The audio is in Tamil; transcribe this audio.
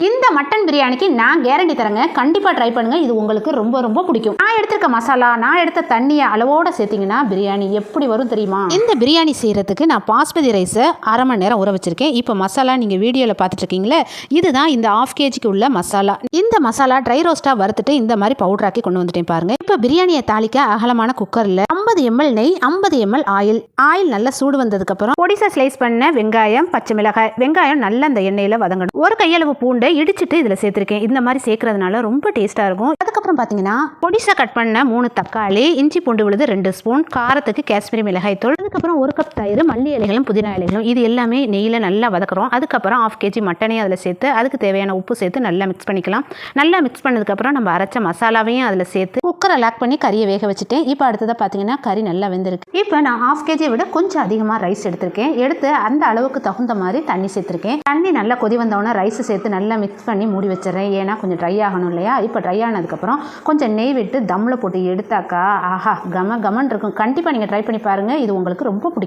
இந்த மட்டன் பிரியாணிக்கு நான் கேரண்டி தரேங்க. கண்டிப்பாக ட்ரை பண்ணுங்கள். இது உங்களுக்கு ரொம்ப ரொம்ப பிடிக்கும். நான் எடுத்திருக்க மசாலா, நான் எடுத்த தண்ணியை அளவோடு சேர்த்திங்கன்னா பிரியாணி எப்படி வரும் தெரியுமா? இந்த பிரியாணி செய்கிறதுக்கு நான் பாஸ்மதி ரைஸை அரை மணி நேரம் ஊற வச்சுருக்கேன். இப்போ மசாலா நீங்கள் வீடியோவில் பார்த்துட்ருக்கீங்களே, இதுதான் இந்த 1/2 kg உள்ள மசாலா. இந்த மசாலா ட்ரை ரோஸ்ட்டாக வறுத்துட்டு இந்த மாதிரி பவுடராக்கி கொண்டு வந்துட்டேன் பாருங்கள். இப்போ பிரியாணியை தாளிக்க அகலமான குக்கரில் 50 ml நெய், 50 ml ஆயில் நல்லா சூடு வந்ததுக்கப்புறம் பொடிசா ஸ்லைஸ் பண்ண வெங்காயம், பச்சை மிளகாய். வெங்காயம் நல்லா அந்த எண்ணெயில் வதங்கணும். ஒரு கையளவு பூண்டை இடிச்சிட்டு இதில் சேர்த்துருக்கேன். இந்த மாதிரி சேர்க்கறதுனால ரொம்ப டேஸ்ட்டாக இருக்கும். அதுக்கப்புறம் பார்த்தீங்கன்னா பொடிசா கட் பண்ண 3 தக்காளி, இஞ்சி பூண்டு விழுது 2 ஸ்பூன், காரத்துக்கு காஷ்மீரி மிளகாய் தூள், அதுக்கப்புறம் 1 கப் தயிர், மல்லி இலைகளும் புதினா இலைகளும். இது எல்லாமே நெய்யில் நல்லா வதக்குறோம். அதுக்கப்புறம் 1/2 kg மட்டனையும் அதில் சேர்த்து அதுக்கு தேவையான உப்பு சேர்த்து நல்லா மிக்ஸ் பண்ணிக்கலாம். நல்லா மிக்ஸ் பண்ணதுக்கப்புறம் நம்ம அரைச்ச மசாலாவையும் அதில் சேர்த்து குக்கரை லாக் பண்ணி கறியை வேக வச்சுட்டேன். இப்போ அடுத்ததாக பார்த்தீங்கன்னா கறி நல்லா வெந்திருக்கு. இப்போ நான் 1/2 kg விட கொஞ்சம் அதிகமாக ரைஸ் எடுத்திருக்கேன். எடுத்து அந்த அளவுக்கு தகுந்த மாதிரி தண்ணி சேர்த்துருக்கேன். தண்ணி நல்லா கொதி வந்தோடனே ரைஸ் சேர்த்து நல்லா மிக்ஸ் பண்ணி மூடி வச்சிடறேன். ஏன்னா கொஞ்சம் ட்ரை ஆகணும் இல்லையா? இப்போ ட்ரை ஆனதுக்கப்புறம் கொஞ்சம் நெய் விட்டு தம்மில் போட்டு எடுத்தாக்கா ஆஹா கம கமன் இருக்கும். கண்டிப்பாக நீங்கள் ட்ரை பண்ணி பாருங்கள். இது உங்களுக்கு ரொம்ப பிடிக்கும்.